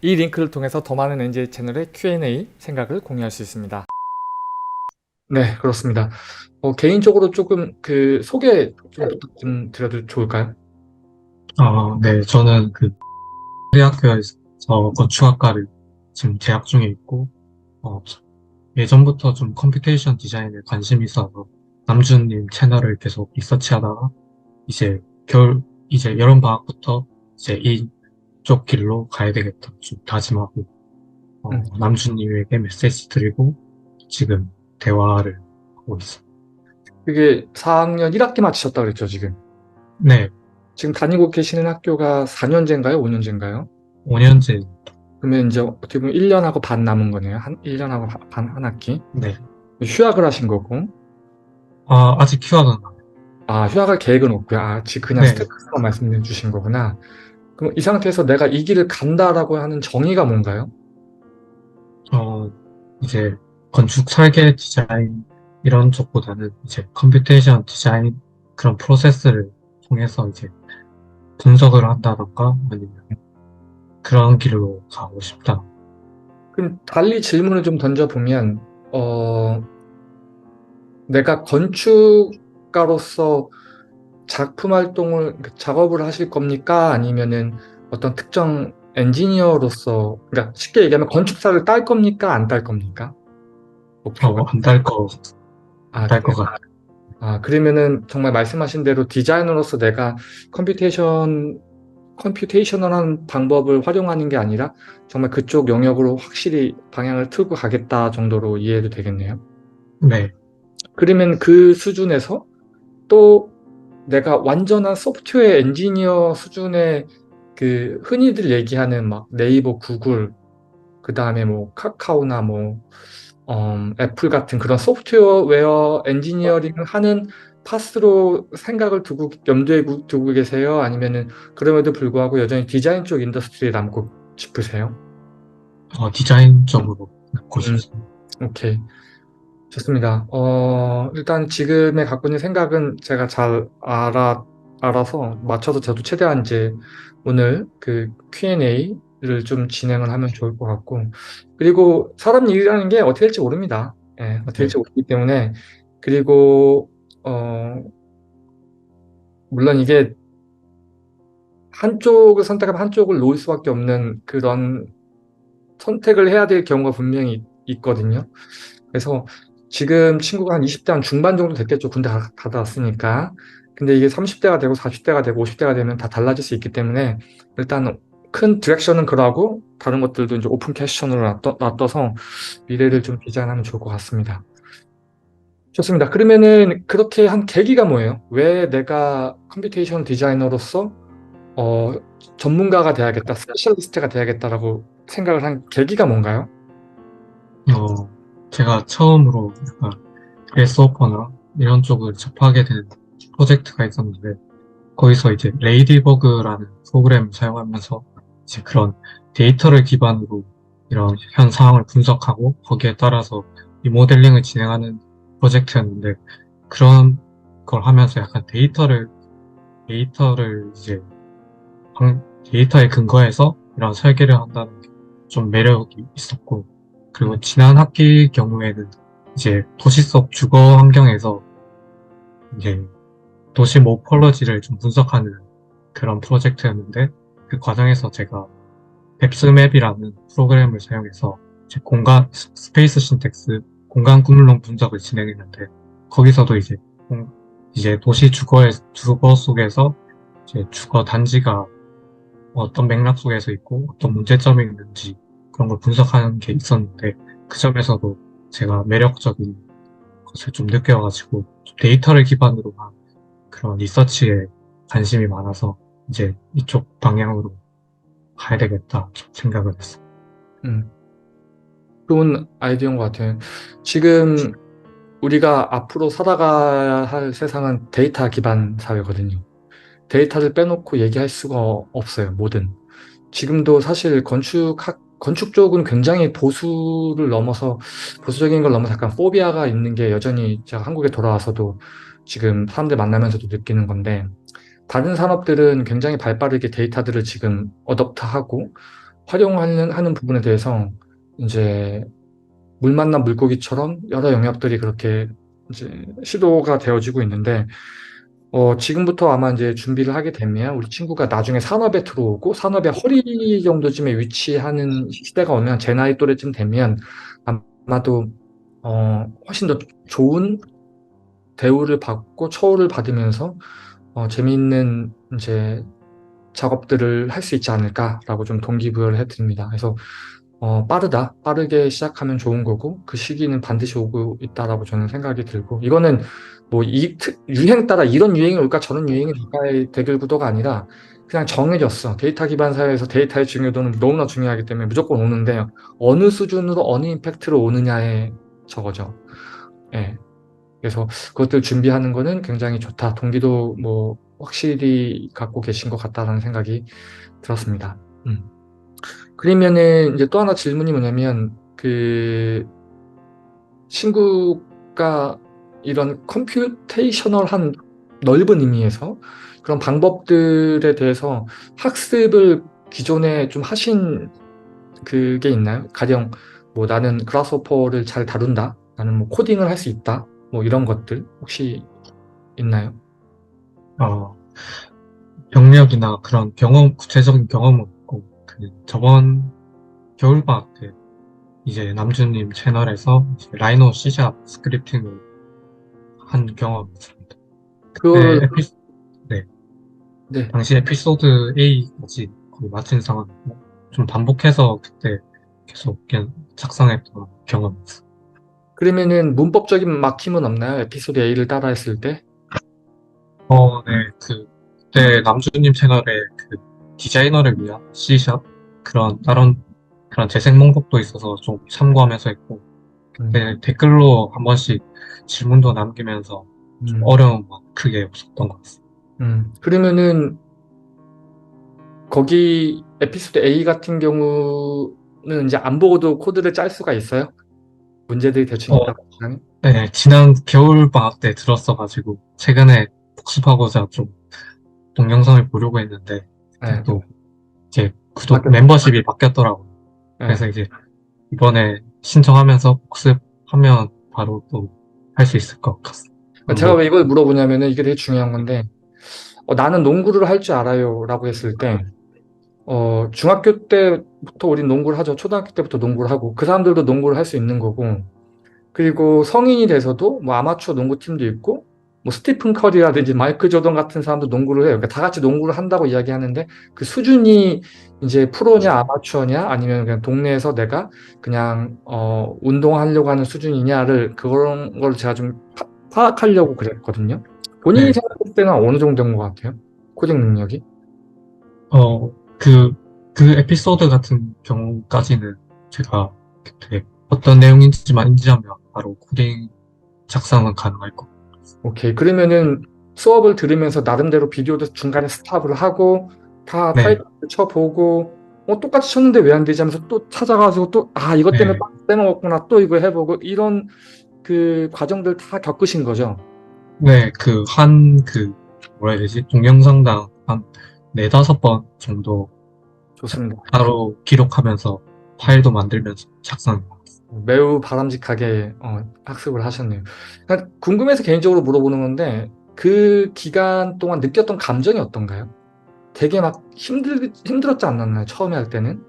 이 링크를 통해서 더 많은 NJ 채널의 Q&A 생각을 공유할 수 있습니다. 네, 그렇습니다. 개인적으로 조금 그 소개 좀 부탁 좀 드려도 좋을까요? 네, 저는 우리 학교에서 건축학과를 지금 재학 중에 있고, 어, 예전부터 좀 컴퓨테이션 디자인에 관심이 있어서 남준님 채널을 계속 리서치하다가 이제 이제 여름방학부터 이제 이쪽 길로 가야 되겠다 좀 다짐하고, 음, 남준님에게 메시지 드리고 지금 대화를 하고 있어요. 그게 4학년 1학기 마치셨다 그랬죠, 지금. 네, 지금 다니고 계시는 학교가 4년제인가요? 5년제인가요? 5년째, 그러면 이제 어떻게 보면 1년하고 반 남은 거네요. 1년하고 반 한 학기. 네. 휴학을 하신 거고. 아직 휴학은 안 해요. 아, 휴학할 계획은 없고요. 아, 지금 그냥 네, 스테이터스만 말씀해 주신 거구나. 그럼 이 상태에서 내가 이 길을 간다라고 하는 정의가 뭔가요? 어, 이제 건축 설계 디자인 이런 쪽보다는 이제 컴퓨테이션 디자인 그런 프로세스를 통해서 이제 분석을 한다던가 아니면 그런 길로 가고 싶다. 그럼 달리 질문을 좀 던져보면, 어, 내가 건축가로서 작품 활동을, 그러니까 작업을 하실 겁니까? 아니면은 어떤 특정 엔지니어로서, 그러니까 쉽게 얘기하면 건축사를 딸 겁니까? 안 딸 겁니까? 목표가. 안 아, 딸 그래요? 것 같아. 아, 그러면은 정말 말씀하신 대로 디자이너로서 내가 컴퓨테이셔널한 방법을 활용하는 게 아니라 정말 그쪽 영역으로 확실히 방향을 틀고 가겠다 정도로 이해해도 되겠네요. 네, 그러면 그 수준에서 또 내가 완전한 소프트웨어 엔지니어 수준의 그 흔히들 얘기하는 막 네이버, 구글, 그 다음에 뭐 카카오나 뭐 애플 같은 그런 소프트웨어 엔지니어링을 하는 파스로 생각을 두고 염두에 두고 계세요? 아니면은 그럼에도 불구하고 여전히 디자인 쪽 인더스트리에 남고 싶으세요? 디자인 쪽으로 갖고 음, 싶습니다. 오케이. 좋습니다. 일단 지금의 갖고 있는 생각은 제가 잘 알아서 맞춰서 저도 최대한 이제 오늘 그 Q&A를 좀 진행을 하면 좋을 것 같고, 그리고 사람 일이라는 게 어떻게 될지 모릅니다. 예, 어떻게 네, 될지 모르기 때문에, 그리고, 어, 물론 이게 한쪽을 선택하면 한쪽을 놓을 수밖에 없는 그런 선택을 해야 될 경우가 분명히 있거든요. 그래서 지금 친구가 한 20대 한 중반 정도 됐겠죠. 군대 갔다 왔으니까. 근데 이게 30대가 되고 40대가 되고 50대가 되면 다 달라질 수 있기 때문에 일단 큰 디렉션은 그러고 다른 것들도 이제 오픈 퀘스천으로 놔둬서 미래를 좀 디자인하면 좋을 것 같습니다. 좋습니다. 그러면은 그렇게 한 계기가 뭐예요? 왜 내가 컴퓨테이션 디자이너로서 어, 전문가가 돼야겠다, 스페셜리스트가 돼야겠다라고 생각을 한 계기가 뭔가요? 제가 처음으로 약간 그래스호퍼나 이런 쪽을 접하게 된 프로젝트가 있었는데 거기서 이제 레이디버그라는 프로그램을 사용하면서 이제 그런 데이터를 기반으로 이런 현 상황을 분석하고 거기에 따라서 이 모델링을 진행하는 프로젝트였는데 그런 걸 하면서 약간 데이터를 이제 데이터에 근거해서 이런 설계를 한다는 게 좀 매력이 있었고 그리고 지난 학기 경우에는 이제 도시 속 주거 환경에서 이제 도시 모폴러지를 좀 분석하는 그런 프로젝트였는데 그 과정에서 제가 뱁스맵이라는 프로그램을 사용해서 이제 스페이스 신텍스 공간 구물론 분석을 진행했는데 거기서도 이제 주거 속에서 이제 주거 단지가 어떤 맥락 속에서 있고 어떤 문제점이 있는지 그런 걸 분석하는 게 있었는데 그 점에서도 제가 매력적인 것을 좀 느껴가지고 좀 데이터를 기반으로 한 그런 리서치에 관심이 많아서 이제 이쪽 방향으로 가야 되겠다 좀 생각을 했어요. 음, 좋은 아이디어인 것 같아요. 지금 우리가 앞으로 살아가야 할 세상은 데이터 기반 사회거든요. 데이터를 빼놓고 얘기할 수가 없어요, 뭐든. 지금도 사실 건축 쪽은 굉장히 보수적인 걸 넘어서 약간 포비아가 있는 게 여전히 제가 한국에 돌아와서도 지금 사람들 만나면서도 느끼는 건데, 다른 산업들은 굉장히 발빠르게 데이터들을 지금 어댑트하고 활용하는 부분에 대해서 이제 물 만난 물고기처럼 여러 영역들이 그렇게 이제 시도가 되어지고 있는데, 지금부터 아마 이제 준비를 하게 되면 우리 친구가 나중에 산업에 들어오고 산업의 허리 정도쯤에 위치하는 시대가 오면 제 나이 또래쯤 되면 아마도 훨씬 더 좋은 대우를 받고 처우를 받으면서 재미있는 이제 작업들을 할 수 있지 않을까라고 좀 동기부여를 해드립니다. 그래서 빠르게 시작하면 좋은 거고, 그 시기는 반드시 오고 있다라고 저는 생각이 들고, 이거는 뭐 유행 따라 이런 유행이 올까 저런 유행이 올까의 대결 구도가 아니라 그냥 정해졌어. 데이터 기반 사회에서 데이터의 중요도는 너무나 중요하기 때문에 무조건 오는데, 어느 수준으로 어느 임팩트로 오느냐의 저거죠. 예. 그래서 그것들 준비하는 거는 굉장히 좋다. 동기도 뭐 확실히 갖고 계신 것 같다라는 생각이 들었습니다. 그러면은 이제 또 하나 질문이 뭐냐면 그 친구가 이런 컴퓨테이셔널한 넓은 의미에서 그런 방법들에 대해서 학습을 기존에 좀 하신 그게 있나요? 가령 뭐 나는 그라스호퍼를 잘 다룬다. 나는 뭐 코딩을 할 수 있다. 뭐 이런 것들 혹시 있나요? 어, 경력이나 그런 구체적인 경험은 없고, 저번 겨울방학 때 이제 남주님 채널에서 이제 라이노 C샵 스크립팅을 한 경험이 있습니다. 그거를 그때 네, 네. 당시 에피소드 A까지 거의 마친 상황이고, 좀 반복해서 그때 계속 그냥 작성했던 경험이 있어요. 그러면은 문법적인 막힘은 없나요? 에피소드 A를 따라 했을 때? 네, 그때 남주님 채널에 그 디자이너를 위한 C샵 그런 다른 그런 재생 목록도 있어서 좀 참고하면서 했고, 음, 네, 댓글로 한 번씩 질문도 남기면서 좀 음, 어려움은 크게 없었던 것 같습니다. 그러면은 거기 에피소드 A 같은 경우는 이제 안 보고도 코드를 짤 수가 있어요? 문제들이 대충 어, 있다고 하면? 네, 지난 겨울 방학 때 들었어가지고 최근에 복습하고자 좀 동영상을 보려고 했는데 그때 네, 또 이제 구독 바뀌었, 멤버십이 바뀌었더라고요. 그래서 네. 이제 이번에 신청하면서 복습하면 바로 또 할 수 있을 것 같습니다. 제가 한번 왜 이걸 물어보냐면은 이게 되게 중요한 건데, 나는 농구를 할 줄 알아요 라고 했을 때, 중학교 때부터 우린 농구를 하죠. 초등학교 때부터 농구를 하고, 그 사람들도 농구를 할 수 있는 거고, 그리고 성인이 돼서도 뭐 아마추어 농구팀도 있고 뭐 스티픈 커리라든지 마이클 조던 같은 사람도 농구를 해요. 그러니까 다 같이 농구를 한다고 이야기하는데 그 수준이 이제 프로냐 아마추어냐 아니면 그냥 동네에서 내가 그냥 운동하려고 하는 수준이냐를 그런 걸 제가 좀 파악하려고 그랬거든요. 본인이 네, 생각했을 때는 어느 정도인 것 같아요? 코딩 능력이? 어, 그, 그 에피소드 같은 경우까지는 제가 그때 어떤 내용인지만 인지하면 바로 코딩 작성은 가능할 것 같아요. 오케이. 그러면은 수업을 들으면서 나름대로 비디오도 중간에 스탑을 하고 다 네, 타이틀 쳐보고 똑같이 쳤는데 왜 안 되지 하면서 또 찾아가지고 또 이것 때문에 네, 또 빼먹었구나 또 이거 해보고 이런 그 과정들 다 겪으신 거죠. 네, 뭐라 해야 되지? 동영상당 한 네다섯 번 정도 좋습니다. 따로 기록하면서 파일도 만들면서 작성해 봤어요. 매우 바람직하게 학습을 하셨네요. 그러니까 궁금해서 개인적으로 물어보는 건데 그 기간 동안 느꼈던 감정이 어떤가요? 되게 막 힘들었지 않았나요? 처음에 할 때는?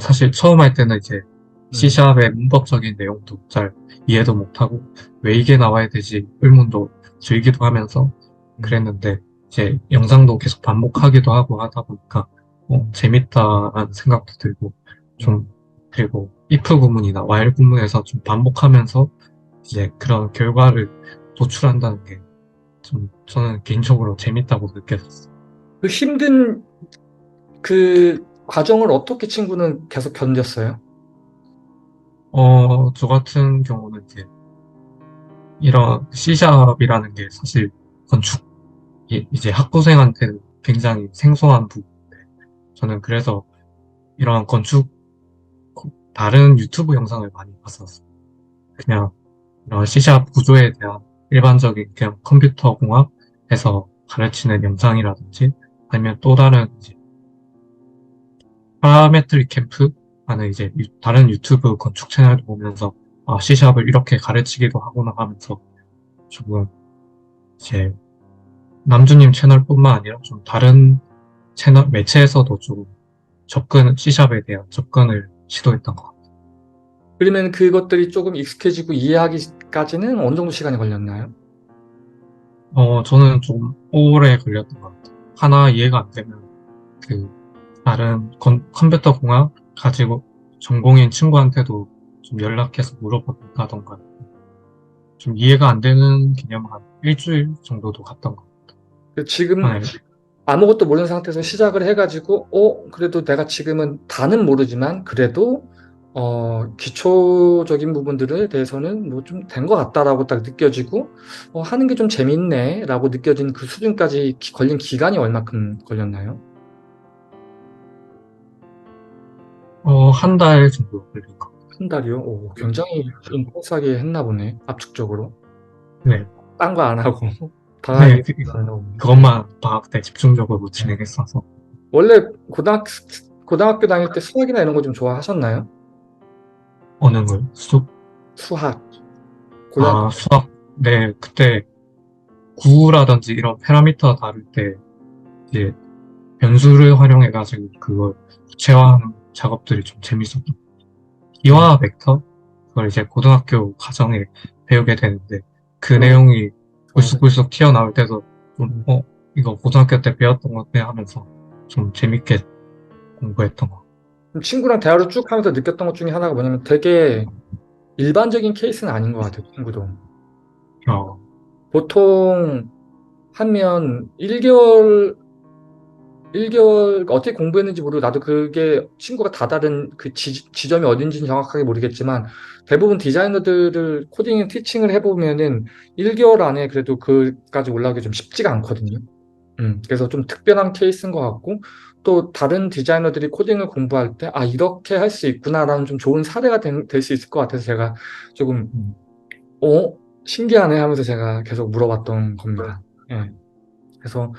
사실 처음 할 때는 이제 음, C샵의 문법적인 내용도 잘 이해도 못하고 왜 이게 나와야 되지 의문도 들기도 하면서 음, 그랬는데 이제 영상도 계속 반복하기도 하고 하다 보니까 재밌다라는 생각도 들고 음. 좀 그리고 if 구문이나 while 구문에서 좀 반복하면서 이제 그런 결과를 도출한다는 게 좀 저는 개인적으로 재밌다고 느꼈었어요. 그 힘든 그 과정을 어떻게 친구는 계속 견뎠어요? 저 같은 경우는 이제 이런 C샵이라는 게 사실 건축, 이제 학부생한테는 굉장히 생소한 부분인데, 저는 그래서 이런 다른 유튜브 영상을 많이 봤었어요. 그냥 이런 C샵 구조에 대한 일반적인 그냥 컴퓨터 공학에서 가르치는 영상이라든지, 아니면 또 다른 이제 파라메트릭 캠프 하는 이제 다른 유튜브 건축 채널도 보면서 C샵을 이렇게 가르치기도 하구나 하면서 조금 이제 남주님 채널뿐만 아니라 좀 다른 채널 매체에서도 좀 C샵에 대한 접근을 시도했던 것 같아요. 그러면 그것들이 조금 익숙해지고 이해하기까지는 어느 정도 시간이 걸렸나요? 저는 좀 오래 걸렸던 것 같아요. 하나 이해가 안 되면 그 다른 컴퓨터 공학 가지고 전공인 친구한테도 좀 연락해서 물어본다던가 좀 이해가 안 되는 개념 한 일주일 정도도 갔던 것 지금 같아요. 아무것도 모르는 상태에서 시작을 해가지고, 그래도 내가 지금은 다는 모르지만, 그래도, 기초적인 부분들에 대해서는 뭐 좀 된 것 같다라고 딱 느껴지고, 하는 게 좀 재밌네, 라고 느껴진 그 수준까지 걸린 기간이 얼마큼 걸렸나요? 한 달 정도 걸린 것 같아요. 한 달이요? 오, 굉장히 인터스하게 했나 보네, 압축적으로. 네. 딴 거 안 하고, 네, 방학에 하나 보네. 그것만 방학 때 집중적으로 진행했어서. 원래 고등학교 다닐 때 수학이나 이런 거 좀 좋아하셨나요? 어느 걸? 수학. 고등학교 수학. 네, 그때 구라든지 이런 파라미터 다룰 때 이제 변수를 활용해가지고 그걸 구체화하는 작업들이 좀 재밌었던 것 같아요. 음, 이화 벡터? 그걸 이제 고등학교 과정에 배우게 되는데 그 그런 거 내용이 좋아하셨어요. 불쑥불쑥 튀어나올 때도 좀, 음. 이거 고등학교 때 배웠던 건데 하면서 좀 재밌게 공부했던 것 같아요. 친구랑 대화를 쭉 하면서 느꼈던 것 중에 하나가 뭐냐면 되게 일반적인 케이스는 아닌 것 같아요, 친구도. 어, 보통 하면 1개월 어떻게 공부했는지 모르고 나도 그게 친구가 다 다른 그 지점이 어딘지는 정확하게 모르겠지만 대부분 디자이너들을 코딩 티칭을 해보면은 1개월 안에 그래도 그까지 올라오기 좀 쉽지가 않거든요. 그래서 좀 특별한 케이스인 것 같고, 또 다른 디자이너들이 코딩을 공부할 때, 이렇게 할 수 있구나라는 좀 좋은 사례가 될 수 있을 것 같아서 제가 조금, 어, 신기하네 하면서 제가 계속 물어봤던 겁니다. 예. 그래서,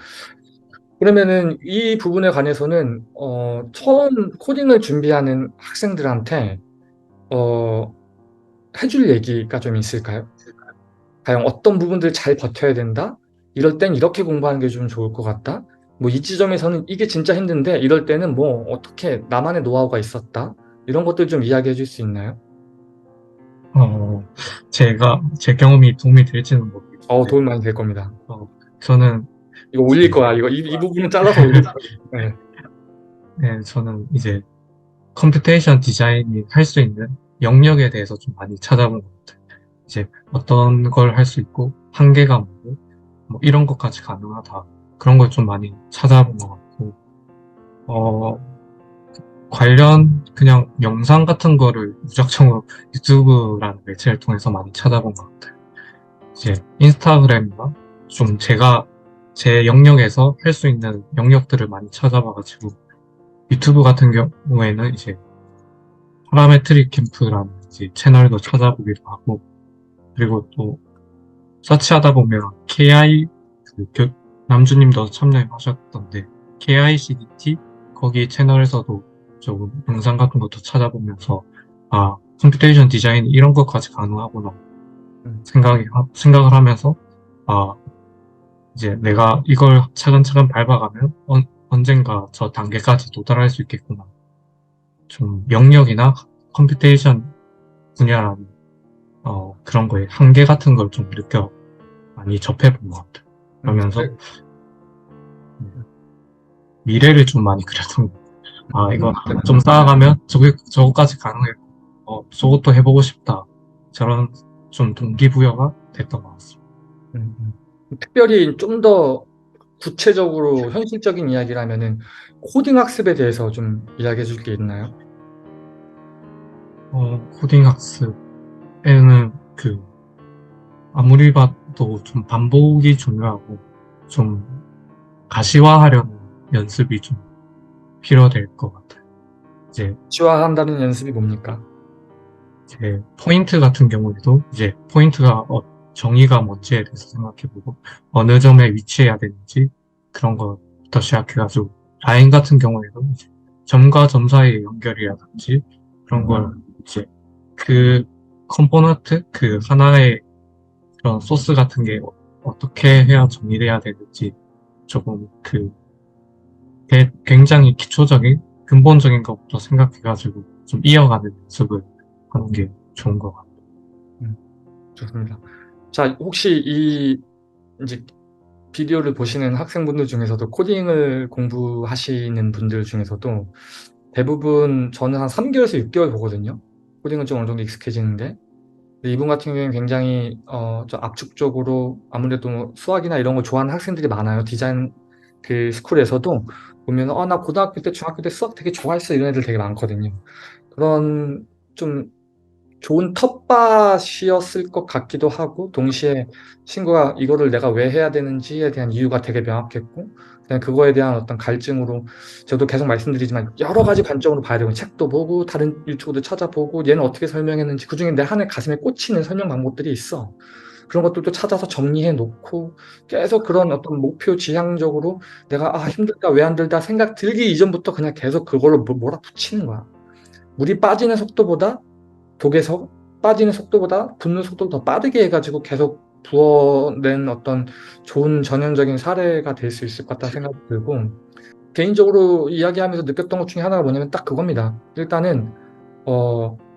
그러면은 이 부분에 관해서는, 처음 코딩을 준비하는 학생들한테, 어, 해줄 얘기가 좀 있을까요? 과연 어떤 부분들 잘 버텨야 된다? 이럴 땐 이렇게 공부하는 게 좀 좋을 것 같다? 뭐 이 지점에서는 이게 진짜 힘든데 이럴 때는 뭐 어떻게 나만의 노하우가 있었다? 이런 것들 좀 이야기해 줄 수 있나요? 어, 제 경험이 도움이 될지는 모르겠는데, 도움 많이 될 겁니다. 어, 저는 이거 올릴 이제, 거야. 이 부분은 잘라서 올릴 거야. 네. 네, 저는 이제 컴퓨테이션 디자인이 할 수 있는 영역에 대해서 좀 많이 찾아본 것 같아요. 이제 어떤 걸 할 수 있고, 한계가 뭐고, 뭐 이런 것까지 가능하다. 그런 걸 좀 많이 찾아본 것 같고, 어, 관련 그냥 영상 같은 거를 무작정으로 유튜브라는 매체를 통해서 많이 찾아본 것 같아요. 이제 인스타그램이나 좀 제가 제 영역에서 할 수 있는 영역들을 많이 찾아봐가지고 유튜브 같은 경우에는 이제 파라메트릭 캠프라는 이제 채널도 찾아보기도 하고 그리고 또 서치하다 보면 KI 남주님도 참여하셨던데 KICDT 거기 채널에서도 조금 영상 같은 것도 찾아보면서 컴퓨테이션 디자인 이런 것까지 가능하구나 음, 생각을 하면서 아 이제 내가 이걸 차근차근 밟아가면 언젠가 저 단계까지 도달할 수 있겠구나. 좀 영역이나 컴퓨테이션 분야라는 그런 거에 한계 같은 걸 좀 많이 접해본 것 같아요. 그러면서 네. 미래를 좀 많이 그렸던 것 같아요. 이거 좀 그렇구나. 쌓아가면 저거까지 가능했고, 저것도 해보고 싶다. 저런 좀 동기부여가 됐던 것 같습니다. 특별히 좀 더 구체적으로 현실적인 이야기라면은 코딩 학습에 대해서 좀 이야기해 줄 게 있나요? 코딩 학습에는 아무리 봐도 좀 반복이 중요하고, 좀 가시화하려는 연습이 좀 필요될 것 같아요. 이제 시화한다는 연습이 뭡니까? 제 포인트 같은 경우에도 이제 포인트가 정의가 뭔지에 대해서 생각해보고 어느 점에 위치해야 되는지 그런 것부터 시작해가지고 라인 같은 경우에도 이제 점과 점 사이의 연결이라든지 그런 걸 이제 그 컴포넌트 그 하나의 그런 소스 같은 게 어떻게 해야 정리돼야 되는지 조금 굉장히 기초적인 근본적인 것부터 생각해가지고 좀 이어가는 연습을 하는 게 좋은 것 같아요. 음, 좋습니다. 자, 혹시 이 이제 비디오를 보시는 학생분들 중에서도 코딩을 공부하시는 분들 중에서도 대부분 저는 한 3개월에서 6개월 보거든요. 코딩은 좀 어느 정도 익숙해지는데. 근데 이분 같은 경우에는 굉장히 좀 압축적으로 아무래도 뭐 수학이나 이런 걸 좋아하는 학생들이 많아요. 디자인 그 스쿨에서도 보면 나 고등학교 때 중학교 때 수학 되게 좋아했어 이런 애들 되게 많거든요. 그런 좀 좋은 텃밭이었을 것 같기도 하고 동시에 친구가 이거를 내가 왜 해야 되는지에 대한 이유가 되게 명확했고 그냥 그거에 대한 어떤 갈증으로 저도 계속 말씀드리지만 여러 가지 관점으로 봐야 되고 책도 보고 다른 유튜브도 찾아보고 얘는 어떻게 설명했는지 그중에 내 한해 가슴에 꽂히는 설명 방법들이 있어. 그런 것들도 찾아서 정리해 놓고 계속 그런 어떤 목표 지향적으로 내가 힘들다 왜 안 들다 생각 들기 이전부터 그냥 계속 그걸로 몰아붙이는 거야. 물이 빠지는 속도보다 독에서 빠지는 속도보다 붓는 속도를 더 빠르게 해가지고 계속 부어낸 어떤 좋은 전형적인 사례가 될 수 있을 것 같다는 생각이 들고 개인적으로 이야기하면서 느꼈던 것 중에 하나가 뭐냐면 딱 그겁니다. 일단은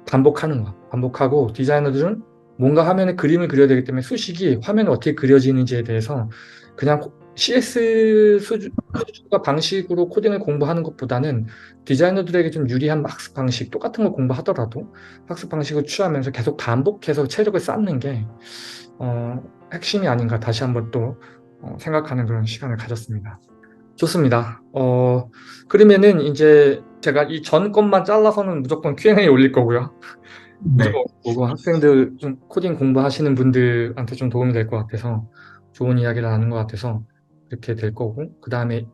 반복하는 거. 반복하고 디자이너들은 뭔가 화면에 그림을 그려야 되기 때문에 수식이 화면에 어떻게 그려지는지에 대해서 그냥 CS 수준과 방식으로 코딩을 공부하는 것보다는 디자이너들에게 좀 유리한 학습 방식, 똑같은 걸 공부하더라도 학습 방식을 취하면서 계속 반복해서 체력을 쌓는 게 핵심이 아닌가 다시 한번 또 생각하는 그런 시간을 가졌습니다. 좋습니다. 그러면은 이제 제가 이 전 것만 잘라서는 무조건 Q&A 올릴 거고요. 네, 무조건 보고 학생들 좀 코딩 공부하시는 분들한테 좀 도움이 될 것 같아서 좋은 이야기를 하는 것 같아서 그렇게 될 거고 그 다음에